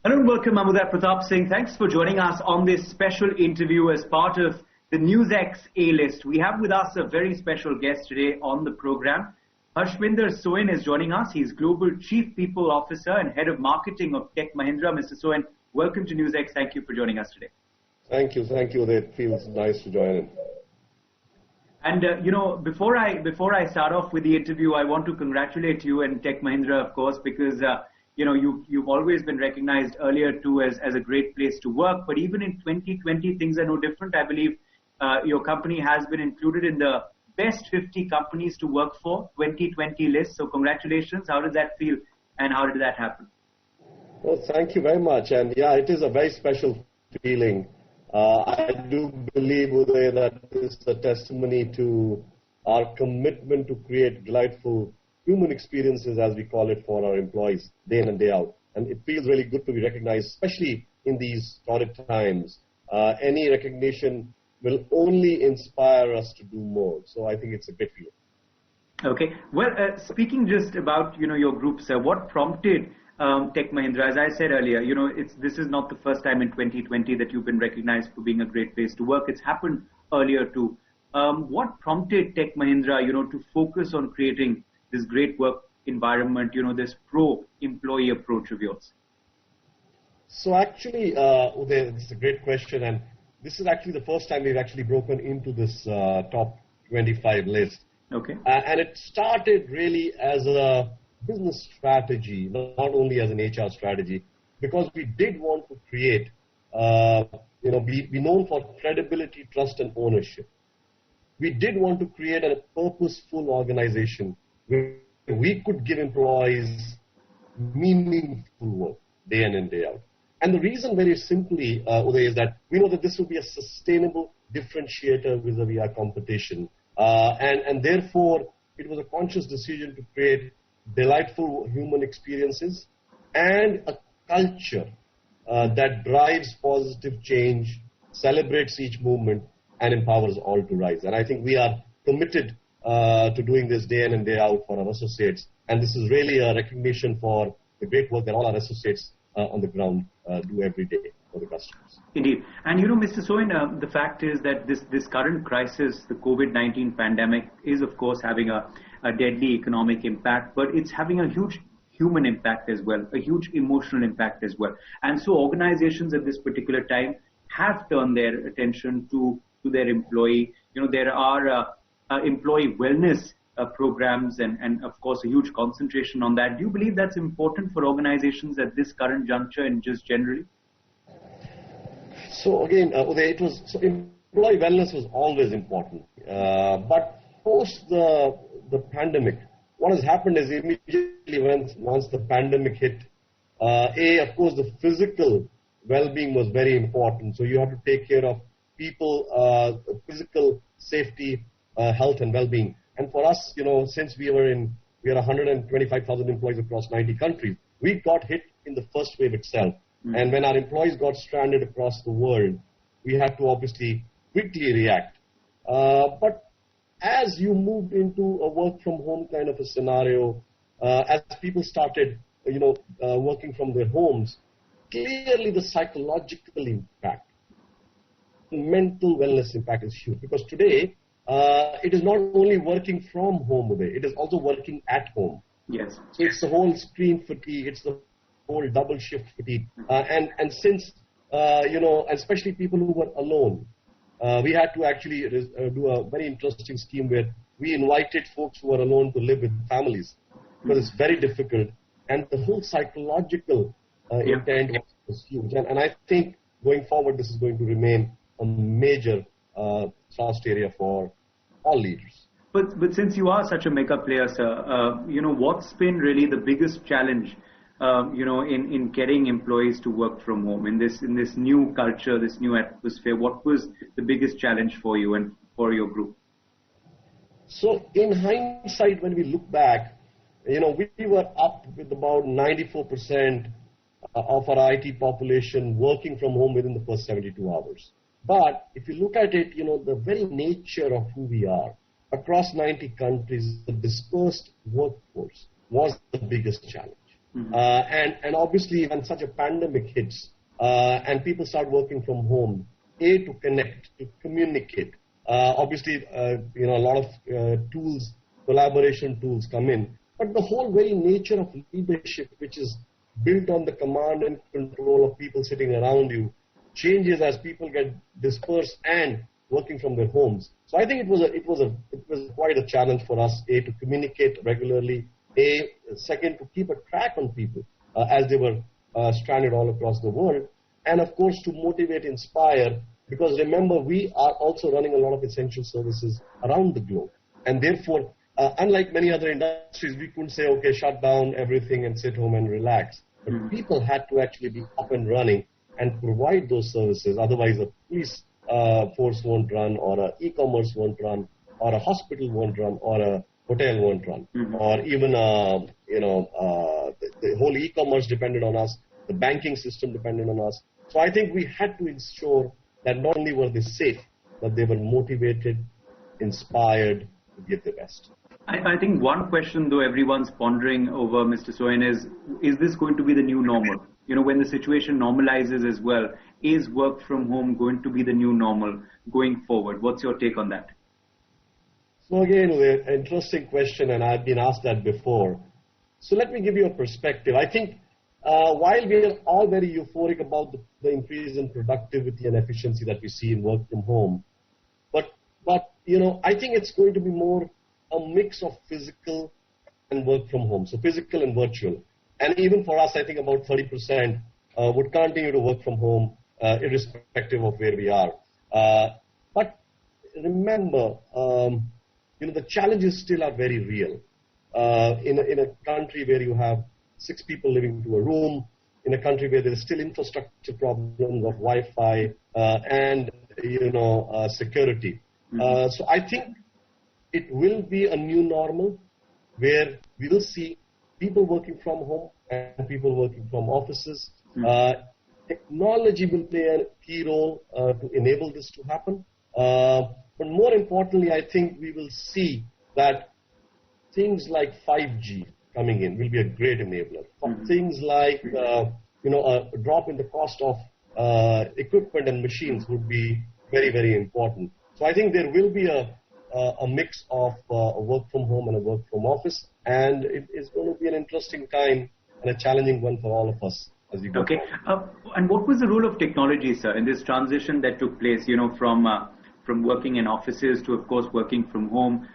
Hello and welcome, Amudar Pratap Singh. Thanks for joining us on this special interview as part of the NewsX A-List. We have with us a very special guest today on the program. Harshvinder Soin is joining us. He's Global Chief People Officer and Head of Marketing of Tech Mahindra. Mr. Soin, welcome to NewsX. Thank you for joining us today. Thank you. It feels nice to join in. And, before I start off with the interview, I want to congratulate you and Tech Mahindra, of course, because you've always been recognized earlier too as a great place to work. But even in 2020, things are no different. I believe your company has been included in the best 50 companies to work for 2020 list. So congratulations. How does that feel and how did that happen? Well, thank you very much. And yeah, it is a very special feeling. I do believe, Uday, that this is a testimony to our commitment to create delightful human experiences, as we call it, for our employees day in and day out. And it feels really good to be recognized, especially in these torrid times. Any recognition will only inspire us to do more. So I think it's a great feeling. Okay. Well, speaking just about, your group, sir, what prompted Tech Mahindra? As I said earlier, this is not the first time in 2020 that you've been recognized for being a great place to work. It's happened earlier too. What prompted Tech Mahindra, to focus on creating this great work environment, this pro-employee approach of yours? So actually, Uday, this is a great question, and this is actually the first time we've actually broken into this top 25 list. Okay. And it started really as a business strategy, not only as an HR strategy, because we did want to create, be known for credibility, trust, and ownership. We did want to create a purposeful organization where we could give employees meaningful work day in and day out. And the reason, very simply, Uday, is that we know that this will be a sustainable differentiator vis-a-vis our competition. And therefore, it was a conscious decision to create delightful human experiences and a culture that drives positive change, celebrates each movement, and empowers all to rise. And I think we are committed to doing this day in and day out for our associates. And this is really a recognition for the great work that all our associates on the ground do every day for the customers. Indeed. And Mr. Soin, the fact is that this current crisis, the COVID-19 pandemic, is of course having a deadly economic impact, but it's having a huge human impact as well, a huge emotional impact as well. And so organizations at this particular time have turned their attention to their employee. There are employee wellness programs and of course a huge concentration on that. Do you believe that's important for organizations at this current juncture and just generally? So again, Uday, employee wellness was always important. But post the pandemic, what has happened is immediately once the pandemic hit, of course, the physical well-being was very important. So you have to take care of people, physical safety, health and well-being. And for us, since we are 125,000 employees across 90 countries, we got hit in the first wave itself. Mm-hmm. And when our employees got stranded across the world, we had to obviously quickly react. But as you moved into a work from home kind of a scenario, as people started, working from their homes, clearly the psychological impact, mental wellness impact is huge. Because today, it is not only working from home today, it is also working at home. Yes. So it's the whole screen fatigue, it's the whole double shift fatigue. And since, especially people who were alone, we had to actually do a very interesting scheme where we invited folks who were alone to live with families, because it's very difficult. And the whole psychological intent was huge. And I think going forward, this is going to remain a major thrust area for all leaders. But since you are such a mega player, sir, what's been really the biggest challenge, in getting employees to work from home in this new culture, this new atmosphere? What was the biggest challenge for you and for your group? So in hindsight, when we look back, we were up with about 94% of our IT population working from home within the first 72 hours. But if you look at it, the very nature of who we are, across 90 countries, the dispersed workforce was the biggest challenge. And obviously, when such a pandemic hits and people start working from home, to connect, to communicate. Obviously, a lot of tools, collaboration tools come in. But the whole very nature of leadership, which is built on the command and control of people sitting around you, changes as people get dispersed and working from their homes. So I think it was quite a challenge for us, to communicate regularly, second, to keep a track on people as they were stranded all across the world, and of course to motivate, inspire, because remember, we are also running a lot of essential services around the globe, and therefore, unlike many other industries, we couldn't say, okay, shut down everything and sit home and relax. But people had to actually be up and running and provide those services. Otherwise, a police force won't run, or an e-commerce won't run, or a hospital won't run, or a hotel won't run, or even the whole e-commerce depended on us, the banking system depended on us. So I think we had to ensure that not only were they safe, but they were motivated, inspired to give their best. I think one question, though, everyone's pondering over, Mr. Soin, is this going to be the new normal? When the situation normalizes as well, is work from home going to be the new normal going forward? What's your take on that? So again, an interesting question, and I've been asked that before. So let me give you a perspective. I think while we are all very euphoric about the increase in productivity and efficiency that we see in work from home, but I think it's going to be more a mix of physical and work from home, so physical and virtual. And even for us, I think about 30% would continue to work from home, irrespective of where we are. But remember, the challenges still are very real. In a country where you have 6 people living to a room, in a country where there is still infrastructure problems of Wi-Fi and security. So I think it will be a new normal where we will see people working from home and people working from offices. Technology will play a key role to enable this to happen. But more importantly, I think we will see that things like 5G coming in will be a great enabler. Things like a drop in the cost of equipment and machines would be very, very important. So I think there will be a mix of a work from home and a work from office, and it is going to be an interesting time and a challenging one for all of us as we go. Okay. And what was the role of technology, sir, in this transition that took place, from working in offices to, of course, working from home?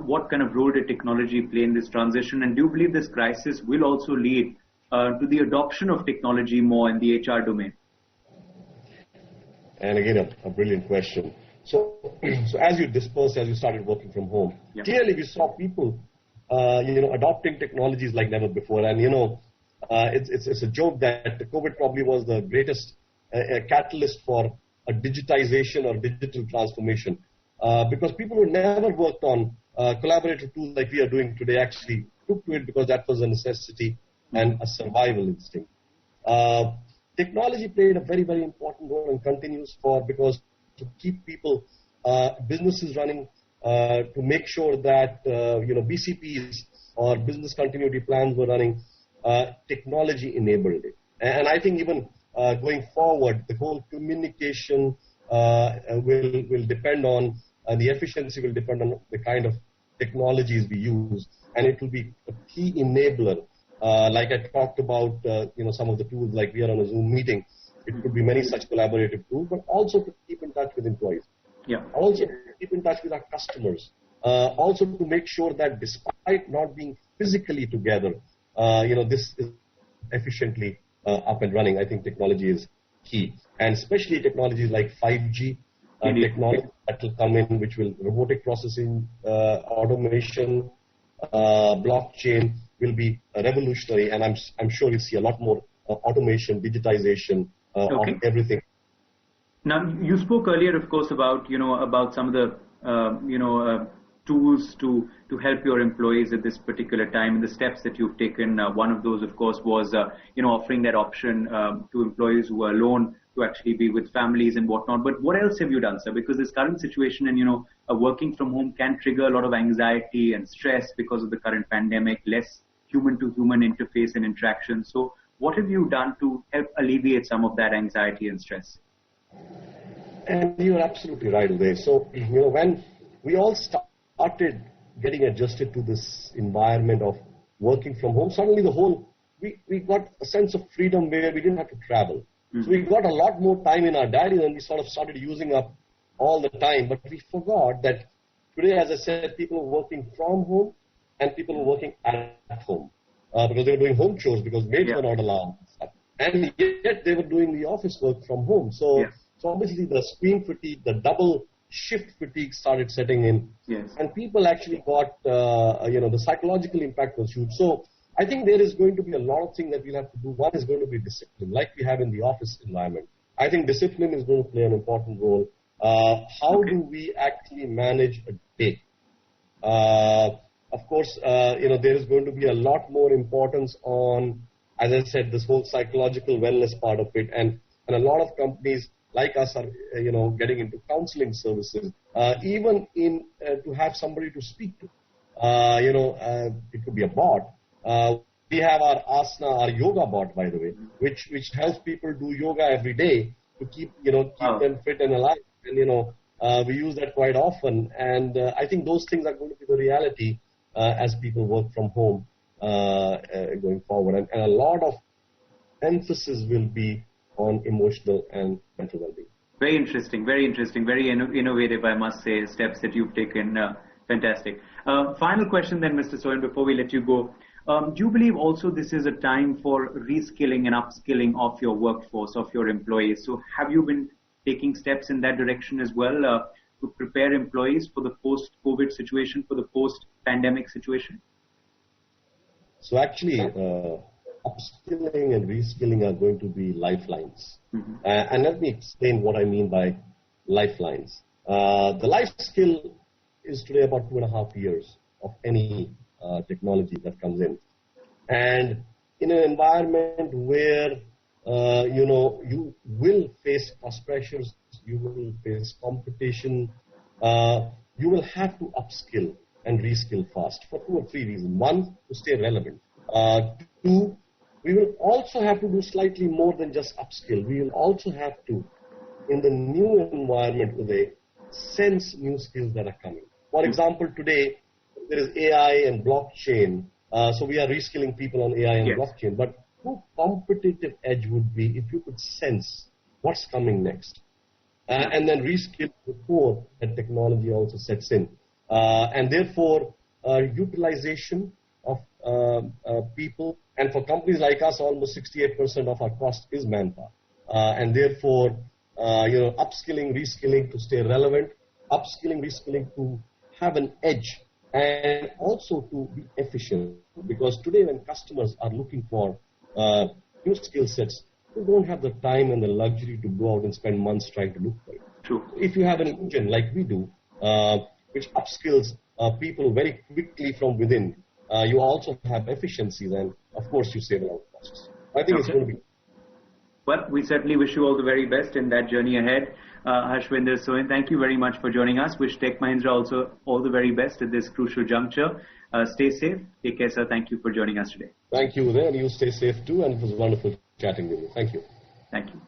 What kind of role did technology play in this transition? And do you believe this crisis will also lead to the adoption of technology more in the HR domain? And again, a brilliant question. So as you dispersed, as you started working from home, clearly we saw people, adopting technologies like never before. And, it's a joke that the COVID probably was the greatest catalyst for a digitization or digital transformation. Because people who never worked on collaborative tools like we are doing today actually took to it because that was a necessity and a survival instinct. Technology played a very, very important role and continues because to keep people, businesses running, to make sure that, BCPs or business continuity plans were running, technology enabled it. And I think even going forward, the whole communication will depend on, the efficiency will depend on the kind of technologies we use, and it will be a key enabler. Like I talked about, some of the tools like we are on a Zoom meeting. It could be many such collaborative tools, but also to keep in touch with employees. Also to keep in touch with our customers. Also to make sure that despite not being physically together, this is efficiently up and running. I think technology is key. And especially technologies like 5G, technology that will come in, which will robotic processing, automation, blockchain will be revolutionary. And I'm sure we'll see a lot more automation, digitization of everything. Now, you spoke earlier, of course, about some of the tools to help your employees at this particular time and the steps that you've taken. One of those, of course, was offering that option to employees who are alone to actually be with families and whatnot. But what else have you done, sir? Because this current situation and working from home can trigger a lot of anxiety and stress because of the current pandemic, less human-to-human interface and interaction. So what have you done to help alleviate some of that anxiety and stress? And you're absolutely right, Uday. So, when we all started getting adjusted to this environment of working from home, suddenly we got a sense of freedom where we didn't have to travel. So we got a lot more time in our diary, and we sort of started using up all the time. But we forgot that today, as I said, people are working from home and people are working at home because they were doing home chores because maids were not allowed. And yet they were doing the office work from home. So obviously the screen fatigue, the double shift fatigue started setting in. Yes. And people actually got, the psychological impact was huge. So I think there is going to be a lot of things that we'll have to do. One is going to be discipline, like we have in the office environment. I think discipline is going to play an important role. How do we actually manage a day? Of course, there is going to be a lot more importance on, as I said, this whole psychological wellness part of it. And a lot of companies like us are, getting into counseling services, even to have somebody to speak to. It could be a bot. We have our asana, our yoga bot, by the way, which helps people do yoga every day to keep them fit and alive. And, we use that quite often. And I think those things are going to be the reality as people work from home going forward. And a lot of emphasis will be on emotional and mental well-being. Very interesting, very innovative, I must say, steps that you've taken. Fantastic. Final question then, Mr. Soin, before we let you go. Do you believe also this is a time for reskilling and upskilling of your workforce, of your employees? So have you been taking steps in that direction as well to prepare employees for the post-COVID situation, for the post-pandemic situation? So actually, upskilling and reskilling are going to be lifelines. And let me explain what I mean by lifelines. The life skill is today about 2.5 years of any technology that comes in. And in an environment where, you will face cost pressures, you will face competition, you will have to upskill and reskill fast for 2 or 3 reasons. One, to stay relevant. 2, we will also have to do slightly more than just upskill. We will also have to, in the new environment today, sense new skills that are coming. For example, today, there is AI and blockchain. So we are reskilling people on AI and blockchain. But who competitive edge would be if you could sense what's coming next? And then reskill before that technology also sets in. And therefore, utilization of people. And for companies like us, almost 68% of our cost is manpower. And therefore, upskilling, reskilling to stay relevant, upskilling, reskilling to have an edge, and also to be efficient. Because today when customers are looking for new skill sets, they don't have the time and the luxury to go out and spend months trying to look for it. True. If you have an engine like we do, which upskills people very quickly from within, you also have efficiencies, and of course you save a lot of costs. I think it's going to be. Well, we certainly wish you all the very best in that journey ahead. Harshvinder Soin, thank you very much for joining us. Wish Tech Mahindra also all the very best at this crucial juncture. Stay safe. Take care, sir. Thank you for joining us today. Thank you, Uday, and you stay safe too, and it was wonderful chatting with you. Thank you. Thank you.